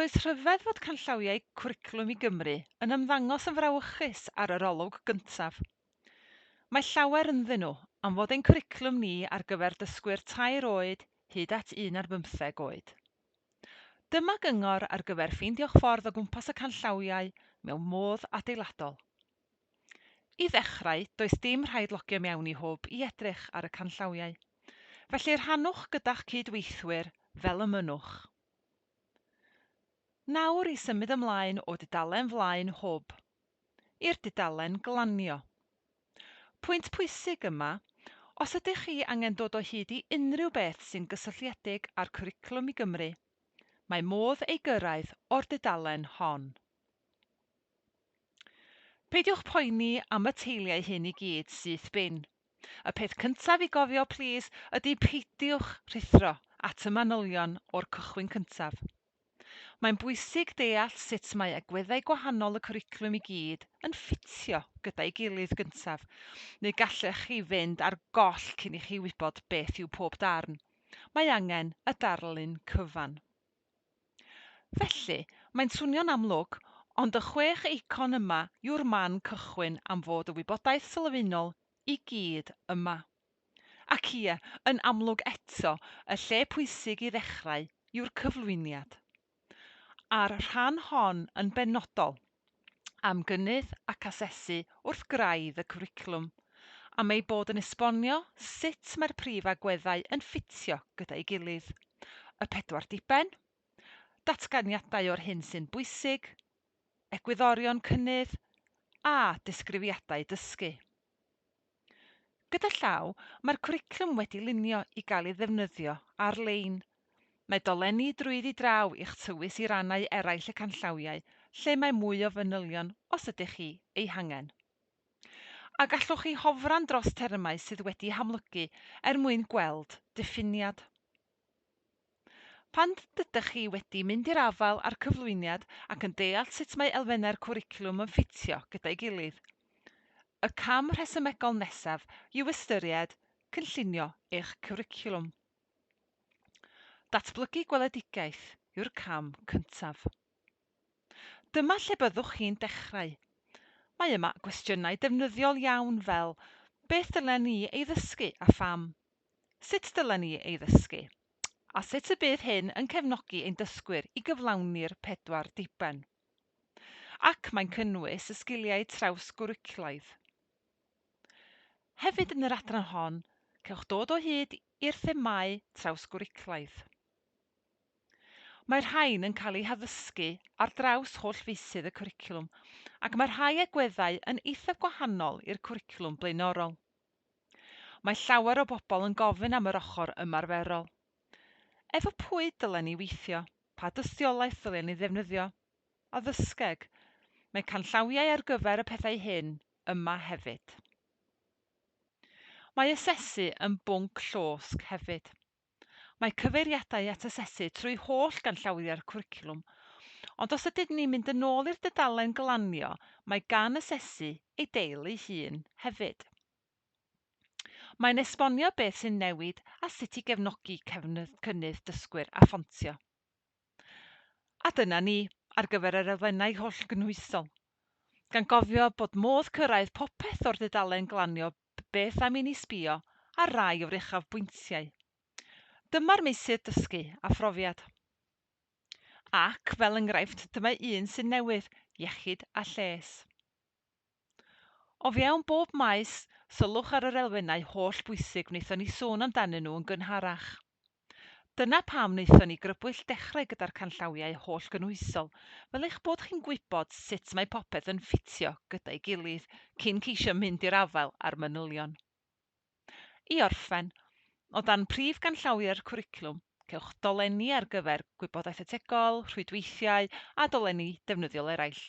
Does rhyfedd fod canllawiau cwricwlwm i Gymru yn ymddangos yn frawychus ar yr olwg gyntaf. Mae llawer ynddyn nhw am fod ein cwricwlwm ni ar gyfer dysgwyr 3 oed hyd at 1 ar 15 oed. Dyma gyngor ar gyfer ffeindio'ch ffordd o gwmpas y canllawiau mewn modd adeiladol. I ddechrau, does dim rhaid logio mewn i hwb i edrych ar y canllawiau. Felly rhannwch gyda'ch cydweithwyr fel y mynwch. Nawr i symud ymlaen o dudalen flaen hwb i'r dudalen glanio. Pwynt pwysig yma, os ydych chi angen dod o hyd i unrhyw beth sy'n gysylltiedig â'r cwricwlwm i Gymru, mae modd ei gyrraedd o'r dudalen hon. Peidiwch poeni am y teiliau hyn i gyd syth bin. Y peth cyntaf i gofio plîs ydy peidiwch rhuthro at y manylion o'r cychwyn cyntaf. Mae'n bwysig deall sut mae agweddau gwahanol y cwricwlwm i gyd yn ffitio gyda'i gilydd gyntaf, neu gallech chi fynd ar goll cyn i chi wybod beth yw pob darn. Mae angen y darlun cyfan. Felly, mae'n swnio'n amlwg, ond y 6 eicon yma yw'r man cychwyn am fod y wybodaeth sylfaenol i gyd yma. Ac ie, yn amlwg eto, y lle pwysig i ddechrau yw'r cyflwyniad. A'r rhan hon yn benodol am gynnydd ac asesu wrth graidd y cwricwlwm, am ei bod yn esbonio sut mae'r prif agweddau yn ffitio gyda'i gilydd, y 4 diben, datganiadau o'r hyn sy'n bwysig, egwyddorion cynnydd a disgrifiadau dysgu. Gyda llaw, mae'r cwricwlwm wedi lunio i gael ei ddefnyddio ar-lein. Mae dolenni drwydd i draw i'ch tywys i rannau eraill y canllawiau, lle mae mwy o fanylion os ydych chi eu hangen. A gallwch chi hofran dros termau sydd wedi hamlygu mwyn gweld diffiniad. Pan dydych chi wedi mynd i'r afael a'r cyflwyniad ac yn deall sut mae elfennau'r cwricwlwm yn ffitio gyda'i gilydd, y cam rhesymegol nesaf yw ystyried cynllunio eich cwricwlwm. Datblygu gweledigaeth yw'r cam cyntaf. Dyma lle byddwch chi'n dechrau. Mae yma gwestiynau defnyddiol iawn fel beth dylen ni ei ddysgu a pham? Sut dylen ni ei ddysgu? A sut y bydd hyn yn cefnogi ein dysgwyr i gyflawni'r 4 diben? Ac mae'n cynnwys y sgiliau trawsgwricwlaidd. Hefyd yn yr adran hon, cewch dod o hyd i'r themâu trawsgwricwlaidd. Mae'r rhain yn cael eu haddysgu ar draws holl feysydd y cwricwlwm, ac mae rhai agweddau yn eithaf gwahanol i'r cwricwlwm blaenorol. Mae llawer o bobl yn gofyn am yr ochr ymarferol. Efo pwy dylen ni weithio? Pa dystiolaeth dylen ni ddefnyddio? Addysgeg. Mae canllawiau ar gyfer y pethau hyn yma hefyd. Mae asesu yn bwnc llosg hefyd. Mae cyfeiriadau at asesu trwy holl ganllawiau'r cwricwlwm, ond os ydyn ni'n mynd yn ôl i'r dudalen glanio, mae gan asesu ei deil ei hun hefyd. Mae'n esbonio beth sy'n newid a sut i gefnogi cynnydd dysgwyr a ffontio. A dyna ni ar gyfer yr elfennau holl gynhwysol. Gan gofio bod modd cyrraedd popeth o'r dudalen glanio beth am i ni sbïo ar rai o'r uchafbwyntiau. Dyma'r meysydd dysgu a phrofiad. Ac, fel enghraifft, dyma un sy'n newydd, iechyd a lles. O fewn bob maes, sylwch ar yr elfennau holl bwysig wnaethon ni sôn amdanyn nhw yn gynharach. Dyna pam wnaethon ni grybwyll dechrau gyda'r canllawiau holl gynhwysol, fel eich bod chi'n gwybod sut mae popeth yn ffitio gyda'i gilydd cyn ceisio mynd i'r afael a'r manylion. I orffen, o dan prif ganllawiau'r cwricwlwm, cewch dolenni ar gyfer gwybodaeth etegol, rhwydweithiau a dolenni defnyddiol eraill.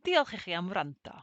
Diolch i chi am wrando.